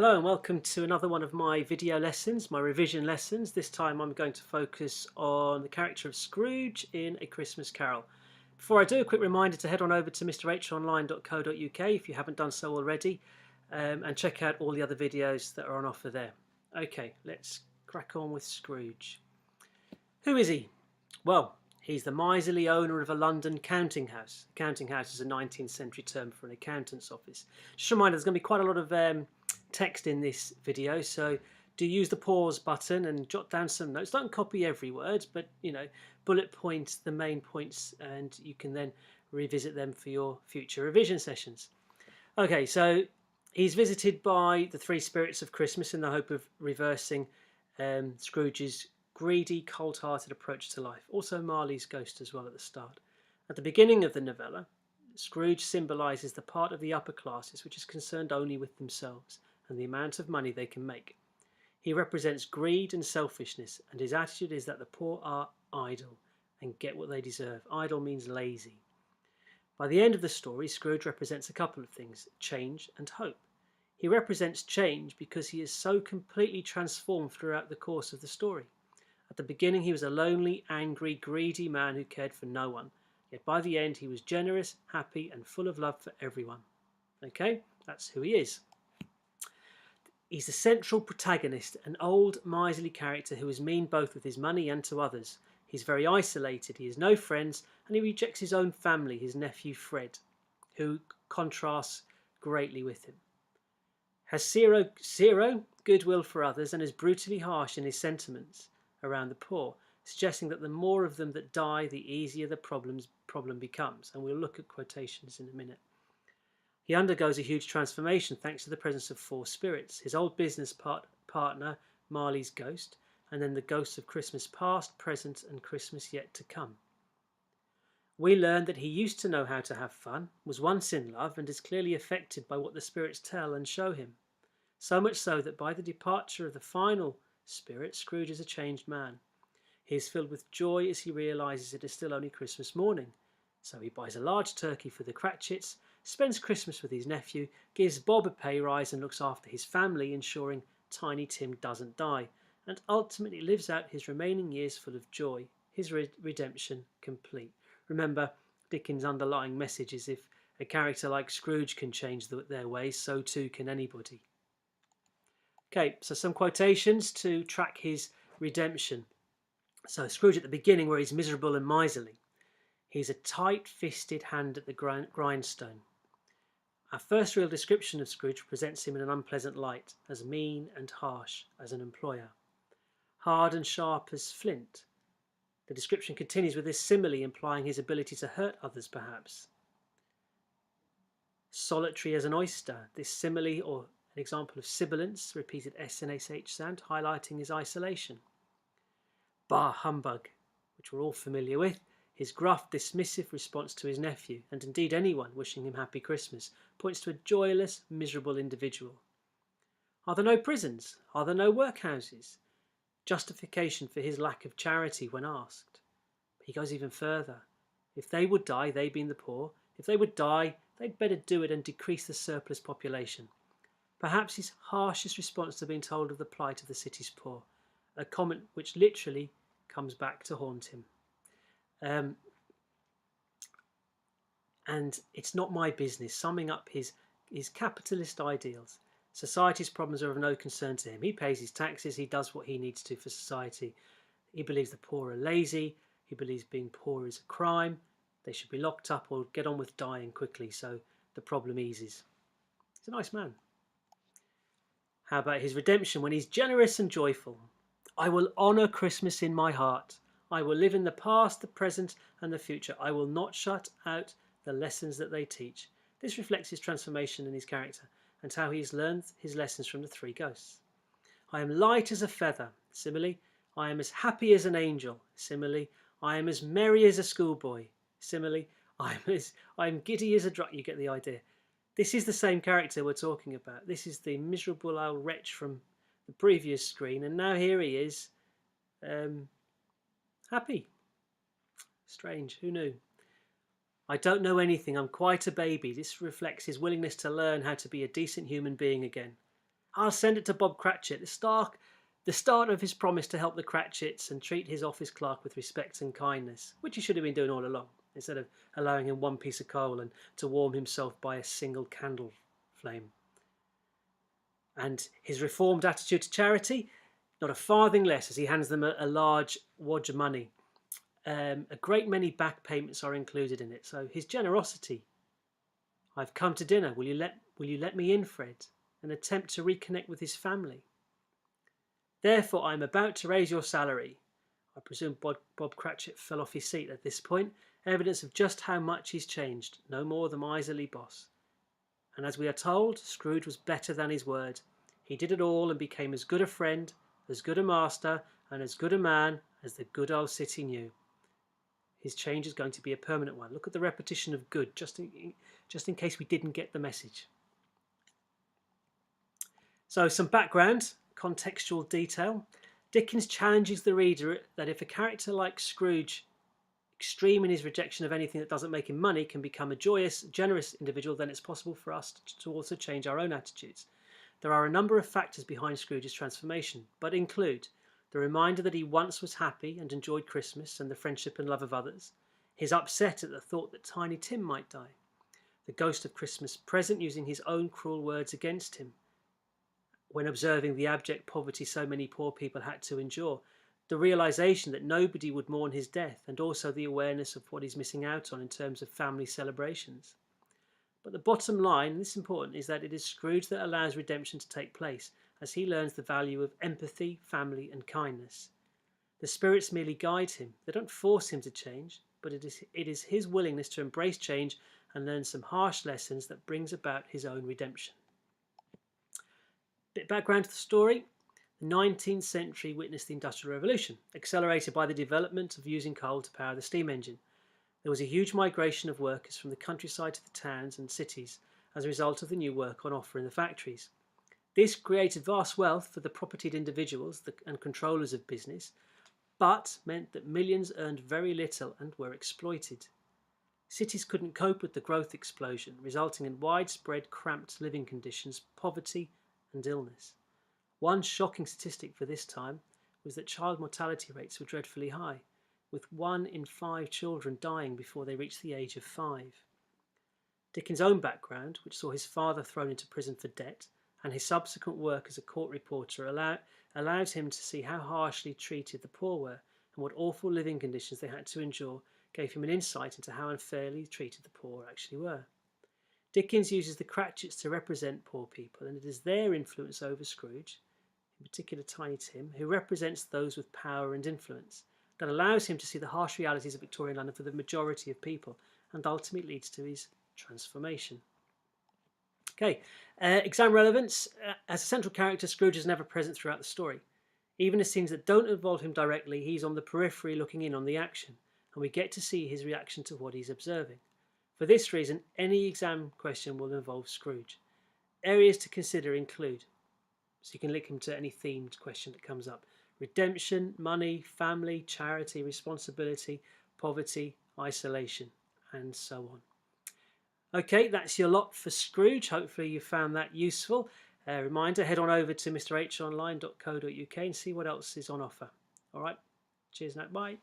Hello and welcome to another one of my video lessons, my revision lessons. This time I'm going to focus on the character of Scrooge in A Christmas Carol. Before I do, a quick reminder to head on over to mrhonline.co.uk if you haven't done so already, and check out all the other videos that are on offer there. Okay, let's crack on with Scrooge. Who is he? Well, he's the miserly owner of a London counting house. A counting house is a 19th century term for an accountant's office. Just a reminder, there's going to be quite a lot of text in this video, so do use the pause button and jot down some notes. Don't copy every word, but bullet point the main points, and you can then revisit them for your future revision sessions. Okay, so he's visited by the three spirits of Christmas in the hope of reversing Scrooge's greedy, cold-hearted approach to life. Also Marley's ghost as well at the start. At the beginning of the novella, Scrooge symbolises the part of the upper classes which is concerned only with themselves and the amount of money they can make. He represents greed and selfishness, and his attitude is that the poor are idle and get what they deserve. Idle means lazy. By the end of the story, Scrooge represents a couple of things: change and hope. He represents change because he is so completely transformed throughout the course of the story. At the beginning, he was a lonely, angry, greedy man who cared for no one. Yet by the end, he was generous, happy, and full of love for everyone. Okay, that's who he is. He's the central protagonist, an old, miserly character who is mean both with his money and to others. He's very isolated, he has no friends, and he rejects his own family, his nephew Fred, who contrasts greatly with him. Has zero goodwill for others and is brutally harsh in his sentiments around the poor, suggesting that the more of them that die, the easier the problem becomes. And we'll look at quotations in a minute. He undergoes a huge transformation thanks to the presence of four spirits: his old business partner, Marley's ghost, and then the ghosts of Christmas past, present, and Christmas yet to come. We learn that he used to know how to have fun, was once in love, and is clearly affected by what the spirits tell and show him. So much so that by the departure of the final spirit, Scrooge is a changed man. He is filled with joy as he realises it is still only Christmas morning. So he buys a large turkey for the Cratchits, spends Christmas with his nephew, gives Bob a pay rise and looks after his family, ensuring Tiny Tim doesn't die, and ultimately lives out his remaining years full of joy, his redemption complete. Remember, Dickens' underlying message is if a character like Scrooge can change their ways, so too can anybody. Okay, so some quotations to track his redemption. So Scrooge at the beginning, where he's miserable and miserly. He's a tight-fisted hand at the grindstone. Our first real description of Scrooge presents him in an unpleasant light, as mean and harsh as an employer. Hard and sharp as flint. The description continues with this simile implying his ability to hurt others, perhaps. Solitary as an oyster. This simile, or an example of sibilance, repeated S and SH sound, highlighting his isolation. Bah humbug, which we're all familiar with. His gruff, dismissive response to his nephew, and indeed anyone wishing him happy Christmas, points to a joyless, miserable individual. Are there no prisons? Are there no workhouses? Justification for his lack of charity when asked. He goes even further. If they would die, they being the poor, if they would die, they'd better do it and decrease the surplus population. Perhaps his harshest response to being told of the plight of the city's poor, a comment which literally comes back to haunt him. And it's not my business, summing up his capitalist ideals. Society's problems are of no concern to him. He pays his taxes, he does what he needs to for society. He believes the poor are lazy, he believes being poor is a crime, they should be locked up or get on with dying quickly so the problem eases. He's a nice man. How about his redemption when he's generous and joyful? I will honour Christmas in my heart. I will live in the past, the present, and the future. I will not shut out the lessons that they teach. This reflects his transformation in his character and how he has learned his lessons from the three ghosts. I am light as a feather. Simile. I am as happy as an angel. Simile. I am as merry as a schoolboy. Simile. I am giddy as a drunk. You get the idea. This is the same character we're talking about. This is the miserable old wretch from the previous screen, and now here he is. Happy. Strange, who knew? I don't know anything, I'm quite a baby. This reflects his willingness to learn how to be a decent human being again. I'll send it to Bob Cratchit. The start of his promise to help the Cratchits and treat his office clerk with respect and kindness, which he should have been doing all along, instead of allowing him one piece of coal and to warm himself by a single candle flame. And his reformed attitude to charity, not a farthing less, as he hands them a large wad of money. A great many back payments are included in it. So his generosity. I've come to dinner. Will you let me in, Fred? An attempt to reconnect with his family. Therefore, I am about to raise your salary. I presume Bob Cratchit fell off his seat at this point. Evidence of just how much he's changed. No more the miserly boss. And as we are told, Scrooge was better than his word. He did it all and became as good a friend, as good a master, and as good a man as the good old city knew. His change is going to be a permanent one. Look at the repetition of good, just in case we didn't get the message. So some background, contextual detail. Dickens challenges the reader that if a character like Scrooge, extreme in his rejection of anything that doesn't make him money, can become a joyous, generous individual, then it's possible for us to also change our own attitudes. There are a number of factors behind Scrooge's transformation, but include the reminder that he once was happy and enjoyed Christmas and the friendship and love of others, his upset at the thought that Tiny Tim might die, the ghost of Christmas present using his own cruel words against him when observing the abject poverty so many poor people had to endure, the realization that nobody would mourn his death, and also the awareness of what he's missing out on in terms of family celebrations. But the bottom line, and this is important, is that it is Scrooge that allows redemption to take place, as he learns the value of empathy, family and kindness. The spirits merely guide him. They don't force him to change, but it is his willingness to embrace change and learn some harsh lessons that brings about his own redemption. Bit of background to the story. The 19th century witnessed the Industrial Revolution, accelerated by the development of using coal to power the steam engine. There was a huge migration of workers from the countryside to the towns and cities as a result of the new work on offer in the factories. This created vast wealth for the propertied individuals and controllers of business, but meant that millions earned very little and were exploited. Cities couldn't cope with the growth explosion, resulting in widespread cramped living conditions, poverty and illness. One shocking statistic for this time was that child mortality rates were dreadfully high, with 1 in 5 children dying before they reached the age of 5. Dickens' own background, which saw his father thrown into prison for debt, and his subsequent work as a court reporter allowed him to see how harshly treated the poor were and what awful living conditions they had to endure, gave him an insight into how unfairly treated the poor actually were. Dickens uses the Cratchits to represent poor people, and it is their influence over Scrooge, in particular Tiny Tim, who represents those with power and influence, that allows him to see the harsh realities of Victorian London for the majority of people, and ultimately leads to his transformation. Okay, exam relevance. As a central character, Scrooge is never present throughout the story. Even in scenes that don't involve him directly, he's on the periphery looking in on the action, and we get to see his reaction to what he's observing. For this reason, any exam question will involve Scrooge. Areas to consider include, so you can link him to any themed question that comes up: redemption, money, family, charity, responsibility, poverty, isolation, and so on. Okay, that's your lot for Scrooge. Hopefully you found that useful. Reminder, head on over to mrhonline.co.uk and see what else is on offer. All right, cheers now, bye.